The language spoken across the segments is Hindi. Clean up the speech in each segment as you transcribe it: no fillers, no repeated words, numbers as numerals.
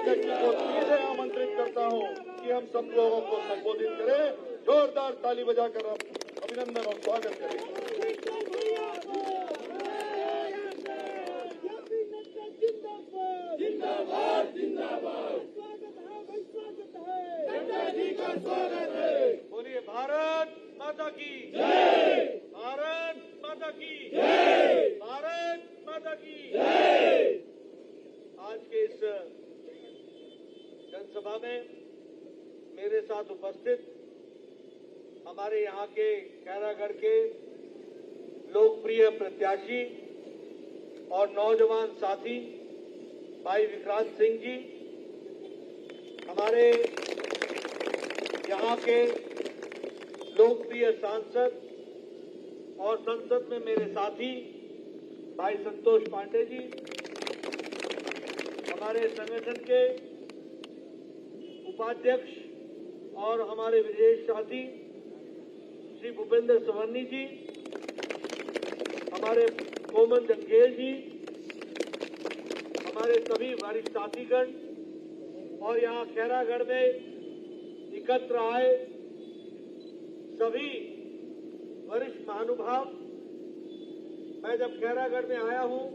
व्यक्ति को सीधे आमंत्रित करता हूं कि हम सब लोगों को संबोधित करें। जोरदार ताली बजाकर अभिनंदन और स्वागत करें। जिंदाबाद जिंदाबाद, स्वागत है। बोलिए भारत माता की जय, भारत माता की जय, भारत माता की जय। आज के इस जनसभा में मेरे साथ उपस्थित हमारे यहाँ के खैरागढ़ के लोकप्रिय प्रत्याशी और नौजवान साथी भाई विक्रांत सिंह जी, हमारे यहाँ के लोकप्रिय सांसद और संसद में मेरे साथी भाई संतोष पांडे जी, हमारे संगठन के उपाध्यक्ष और हमारे विदेश साथी श्री भूपेंद्र सवर्णी जी, हमारे कोमल जंगेल जी, हमारे सभी वरिष्ठ साथीगण और यहाँ खैरागढ़ में एकत्र आए सभी वरिष्ठ महानुभाव। मैं जब खैरागढ़ में आया हूं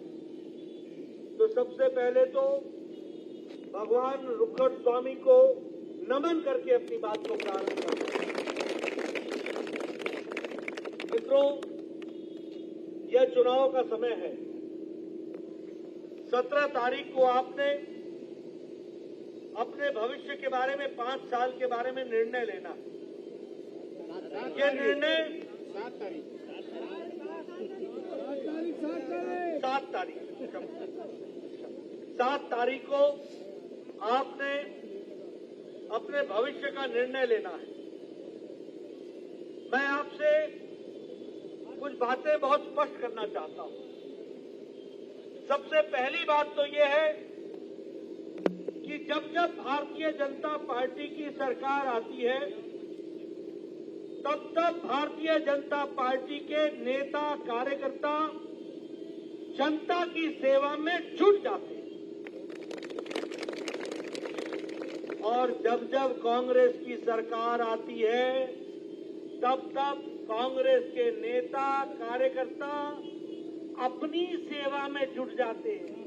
तो सबसे पहले तो भगवान रुखड़ स्वामी को नमन करके अपनी बात को प्रारंभ करता हूं। मित्रों, यह चुनाव का समय है। 17 तारीख को आपने अपने भविष्य के बारे में 5 साल के बारे में निर्णय लेना। यह निर्णय 7 तारीख को आपने अपने भविष्य का निर्णय लेना है। मैं आपसे कुछ बातें बहुत स्पष्ट करना चाहता हूं। सबसे पहली बात तो यह है कि जब जब भारतीय जनता पार्टी की सरकार आती है तब तब भारतीय जनता पार्टी के नेता कार्यकर्ता जनता की सेवा में जुट जाते हैं और जब जब कांग्रेस की सरकार आती है तब तब कांग्रेस के नेता कार्यकर्ता अपनी सेवा में जुट जाते हैं।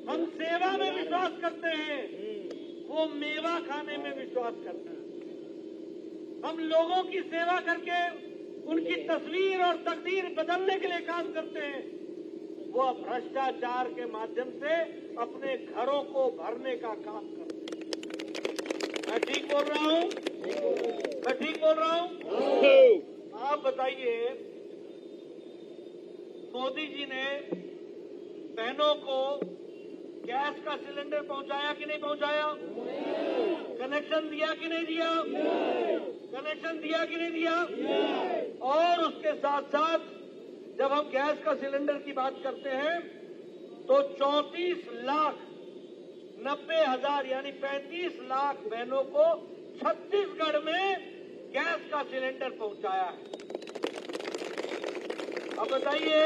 हम सेवा में विश्वास करते हैं, वो मेवा खाने में विश्वास करते हैं। हम लोगों की सेवा करके उनकी तस्वीर और तकदीर बदलने के लिए काम करते हैं। वो भ्रष्टाचार के माध्यम से अपने घरों को भरने का काम करते हैं। मैं ठीक बोल रहा हूं? मैं ठीक बोल रहा हूं? आप बताइए, मोदी जी ने बहनों को गैस का सिलेंडर पहुंचाया कि नहीं पहुंचाया? कनेक्शन दिया कि नहीं दिया? कनेक्शन दिया कि नहीं दिया? और उसके साथ साथ जब हम गैस का सिलेंडर की बात करते हैं तो 34,90,000 यानी 35 लाख बहनों को छत्तीसगढ़ में गैस का सिलेंडर पहुंचाया है। अब बताइए,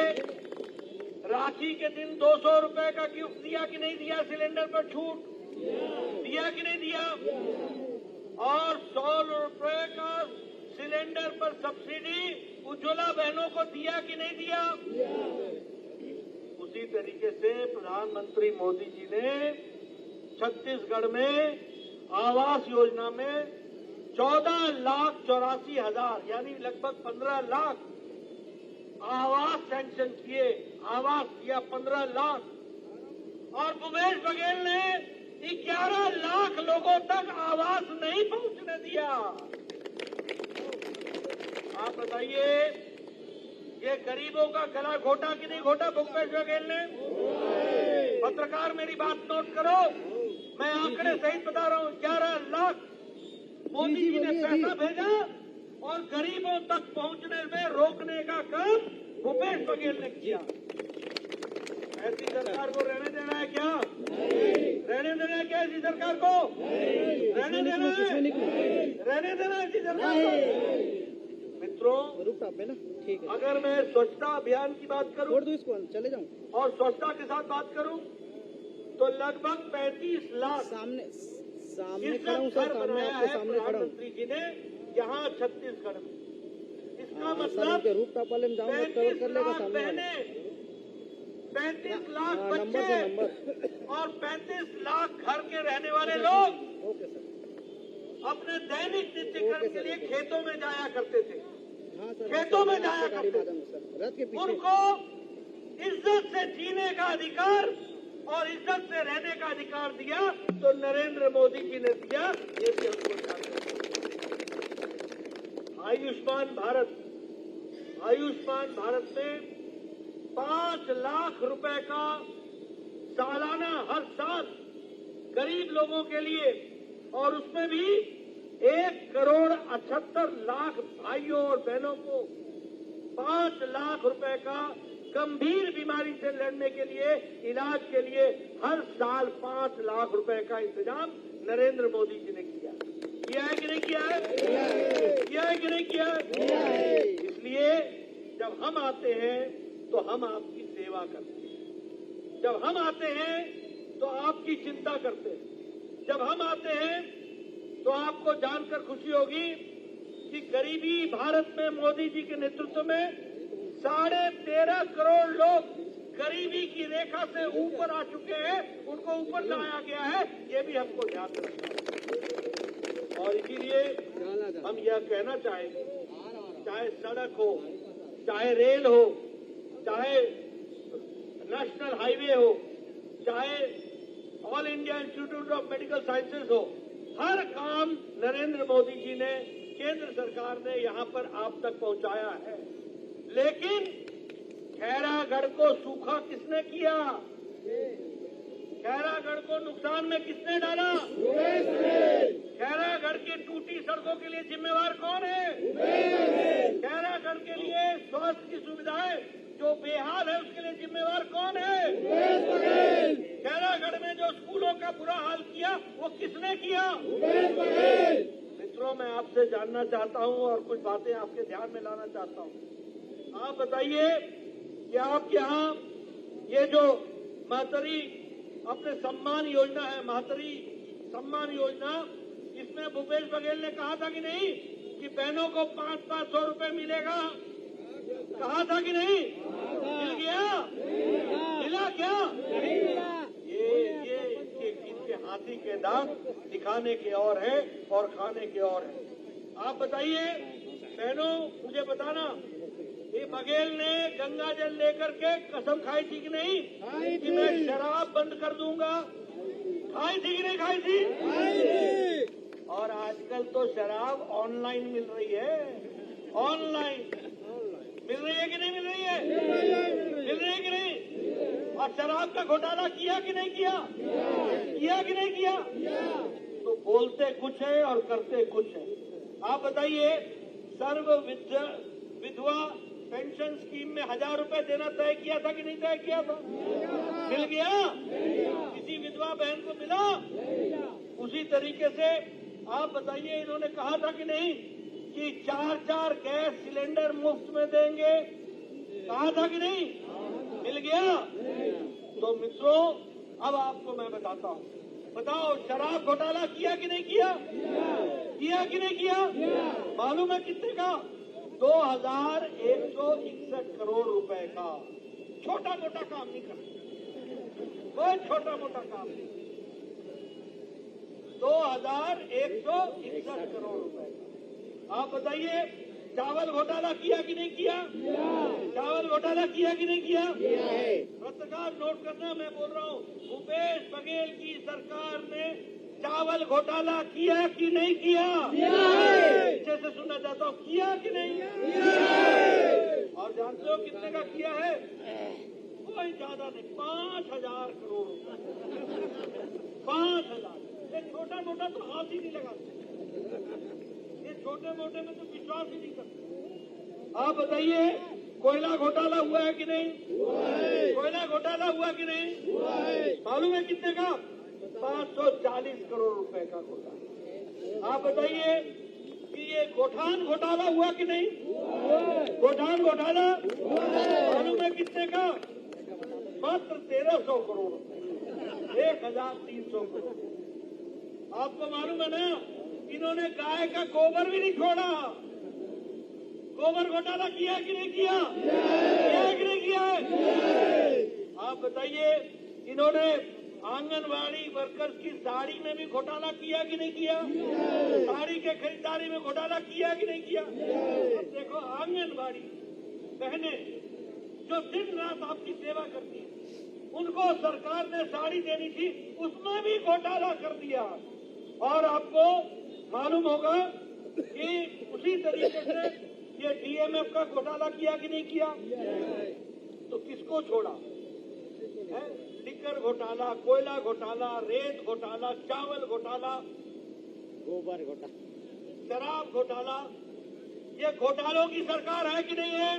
राखी के दिन 200 रुपए का गिफ्ट दिया कि नहीं दिया? सिलेंडर पर छूट दिया कि नहीं दिया? और 100 रुपए का सिलेंडर पर सब्सिडी उज्ज्वला बहनों को दिया कि नहीं दिया? उसी तरीके से प्रधानमंत्री मोदी जी ने छत्तीसगढ़ में आवास योजना में 14,84,000 यानी लगभग 15 लाख आवास सैंक्शन किए। आवास दिया 15 लाख और भूपेश बघेल ने 11 लाख लोगों तक आवास नहीं पहुंचने दिया। आप बताइए, ये गरीबों का गला घोटा कि नहीं घोटा भूपेश बघेल ने? पत्रकार मेरी बात नोट करो, मैं आंकड़े सहित बता रहा हूं। 11 लाख मोदी जी ने पैसा भेजा और गरीबों तक पहुंचने में रोकने का काम भूपेश बघेल ने किया। ऐसी सरकार को रहने देना है क्या? रहने देना है क्या ऐसी सरकार को? रहने देना है? रहने देना है ऐसी सरकार को? मित्रों, अगर मैं स्वच्छता अभियान की बात करूं इसको चले जाऊं और स्वच्छता के साथ बात करूं तो लगभग 35 लाख सामने सामने इसका खड़ा हूँ सर, घर सामने बनाया आपके है सामने खड़ा हूँ। प्रधानमंत्री जी ने यहाँ छत्तीसगढ़ में। इसका सर मतलब उनके रूप टॉप वाले में जाऊंगा, कवर 35 कर लेगा लाख सामने वाला। बहनें, 35 लाख नंबर बच्चे से नंबर। और 35 लाख घर के रहने वाले लोग ओके सर। अपने दैनिक नित्यकर्म के लिए खेतों में जाया करते थे। हाँ सर, खेतों में जाया गाड़ी करते माध्यम से सर, रथ के पीछे। उनको इज्जत से जीने का अधिकार और इज्जत से रहने का अधिकार दिया तो नरेंद्र मोदी जी ने दिया। ये भी हमको जानना चाहिए। आयुष्मान भारत में 5 लाख रुपए का सालाना हर साल गरीब लोगों के लिए, और उसमें भी 1,78,00,000 भाइयों और बहनों को 5 लाख रुपए का गंभीर बीमारी से लड़ने के लिए, इलाज के लिए हर साल 5 लाख रुपए का इंतजाम नरेंद्र मोदी जी ने किया। किया है कि नहीं किया है? किया है कि नहीं किया है? इसलिए जब हम आते हैं तो हम आपकी सेवा करते हैं। जब हम आते हैं तो आपकी चिंता करते हैं। जब हम आते हैं तो आपको जानकर खुशी होगी कि गरीबी भारत में मोदी जी के नेतृत्व में 13.5 करोड़ लोग गरीबी की रेखा से ऊपर आ चुके हैं। उनको ऊपर लाया गया है, ये भी हमको ध्यान रखना है। और इसीलिए हम यह कहना चाहेंगे, चाहे सड़क हो, चाहे रेल हो, चाहे नेशनल हाईवे हो, चाहे all India institute of medical sciences हो, हर काम नरेंद्र मोदी जी ने, केंद्र सरकार ने यहां पर आप तक पहुंचाया है। लेकिन खैरागढ़ को सूखा किसने किया? खैरागढ़ को नुकसान में किसने डाला? खैरागढ़ की टूटी सड़कों के लिए जिम्मेवार कौन है? खैरागढ़ के लिए स्वास्थ्य की सुविधाएं जो बेहाल है उसके लिए जिम्मेवार कौन है? खैरागढ़ में जो स्कूलों का बुरा हाल किया वो किसने किया? मित्रों, मैं आपसे जानना चाहता हूं और कुछ बातें आपके ध्यान में लाना चाहता हूं। आप बताइए कि आपके यहाँ ये जो मातरी अपने सम्मान योजना है, मातरी सम्मान योजना, इसमें भूपेश बघेल ने कहा था कि नहीं कि बहनों को 500 रुपए मिलेगा? कहा था कि नहीं? मिल गया? मिला क्या? ये इनके हाथी के दांत दिखाने के और है और खाने के और है। आप बताइए बहनों, मुझे बताना, ये बघेल ने गंगा जल लेकर के कसम खाई थी कि नहीं कि मैं शराब बंद कर दूंगा? खाई थी कि नहीं खाई थी? और आजकल तो शराब ऑनलाइन मिल रही है। ऑनलाइन मिल रही है कि नहीं मिल रही है? मिल रही है कि नहीं? और शराब का घोटाला किया कि नहीं किया? किया कि नहीं किया? तो बोलते कुछ है और करते कुछ है। आप बताइए, सर्व विधवा पेंशन स्कीम में 1,000 रुपए देना तय किया था कि नहीं तय किया था? मिल गया? किसी विधवा बहन को मिला? उसी तरीके से आप बताइए, इन्होंने कहा था कि नहीं कि 4 गैस सिलेंडर मुफ्त में देंगे? कहा था कि नहीं? मिल गया? तो मित्रों, अब आपको मैं बताता हूँ, बताओ शराब घोटाला किया कि नहीं किया? किया कि नहीं किया? मालूम है कितने का? 2,161 करोड़ रुपए का। छोटा मोटा काम नहीं करना, कोई छोटा मोटा काम नहीं। 2,161 करोड़ रुपए का। आप बताइए, चावल घोटाला किया कि नहीं किया? चावल घोटाला किया कि नहीं किया? पत्रकार नोट करना, मैं बोल रहा हूँ, भूपेश बघेल की सरकार ने चावल घोटाला किया कि नहीं किया? पीछे से सुनना चाहता हूँ, किया कि नहीं? और जानते हो कितने का किया है? कोई ज्यादा नहीं, 5,000 करोड़ रुपए। 5,000। ये छोटा मोटा तो हाथ ही नहीं लगाते, ये छोटे मोटे में तो विश्वास ही नहीं करते। आप बताइए, कोयला घोटाला हुआ है कि नहीं? कोयला घोटाला हुआ कि नहीं? मालूम है कितने का? 540 करोड़ रुपए का घोटाला। आप बताइए कि ये गोठान घोटाला हुआ कि नहीं? गोठान घोटाला मालूम है कितने का? मात्र 1,300 करोड़ रुपए। 1300 करोड़। आपको मालूम है ना, इन्होंने गाय का गोबर भी नहीं छोड़ा। गोबर घोटाला किया कि नहीं किया? किया है कि नहीं किया है? आप बताइए, इन्होंने आंगनवाड़ी वर्कर्स की साड़ी में भी घोटाला किया कि नहीं किया? साड़ी के खरीदारी में घोटाला किया कि नहीं किया? अब देखो, आंगनवाड़ी बहनें जो दिन रात आपकी सेवा करती है, उनको सरकार ने साड़ी देनी थी, उसमें भी घोटाला कर दिया। और आपको मालूम होगा कि उसी तरीके से ये डीएमएफ का घोटाला किया कि नहीं किया? तो किसको छोड़ा है? लिकर घोटाला, कोयला घोटाला, रेत घोटाला, चावल घोटाला, गोबर घोटाला, शराब घोटाला। ये घोटालों की सरकार है कि नहीं है?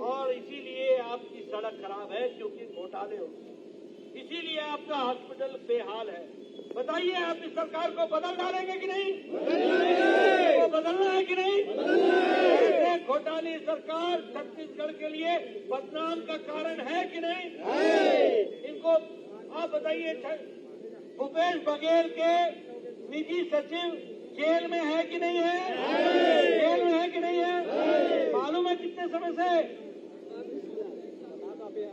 और इसीलिए आपकी सड़क खराब है, क्योंकि घोटाले हो। इसीलिए आपका हॉस्पिटल बेहाल है। बताइए, आप इस सरकार को बदल डालेंगे कि नहीं? वो बदलना है कि नहीं? ऐसे घोटाली सरकार छत्तीसगढ़ के लिए बदनाम का कारण है कि नहीं? इनको आप बताइए, भूपेश बघेल के निजी सचिव जेल में है कि नहीं है? जेल में है कि नहीं है? मालूम है कितने समय से?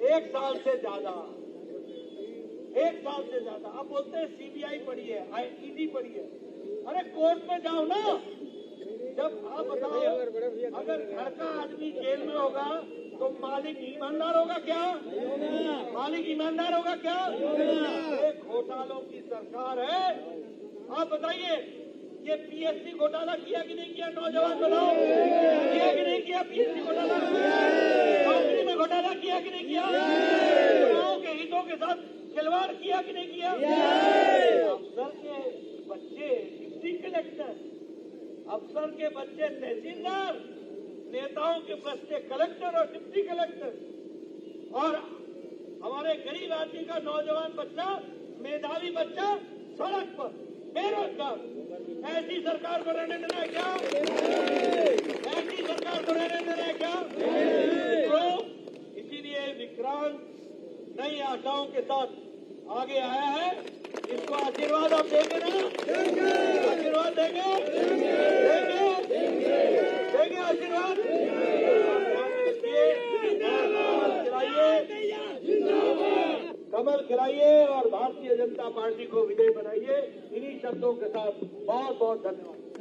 1 साल से ज्यादा। 1 साल से ज्यादा। अब बोलते हैं सीबीआई पड़ी है, ईडी पड़ी है। अरे कोर्ट में जाओ ना। जब आप बताओ, अगर घर का आदमी जेल में होगा तो मालिक ईमानदार होगा क्या? मालिक ईमानदार होगा क्या? ये घोटालों की सरकार है। आप बताइए, ये पीएससी घोटाला किया कि नहीं किया? नौजवान बताओ, किया कि नहीं किया? पीएससी घोटाला, नौकरी में घोटाला किया कि नहीं किया? चुनाव के हितों के साथ खिलवाड़ किया कि नहीं किया? अफसर के बच्चे डिप्टी कलेक्टर, अफसर के बच्चे तहसीलदार, नेताओं के बच्चे कलेक्टर और डिप्टी कलेक्टर, और हमारे गरीब आदमी का नौजवान बच्चा, मेधावी बच्चा सड़क पर बेरोजगार। ऐसी सरकार को रहने देना है क्या? ऐसी सरकार को रहने देना है क्या? तो इसीलिए विक्रांत नई आशाओं के साथ आगे आया है। इसको आशीर्वाद आप देंगे ना? आशीर्वाद देंगे? देंगे आशीर्वाद? कमल खिलाइए और भारतीय जनता पार्टी को विजयी बनाइए। इन्हीं शब्दों के साथ बहुत बहुत धन्यवाद।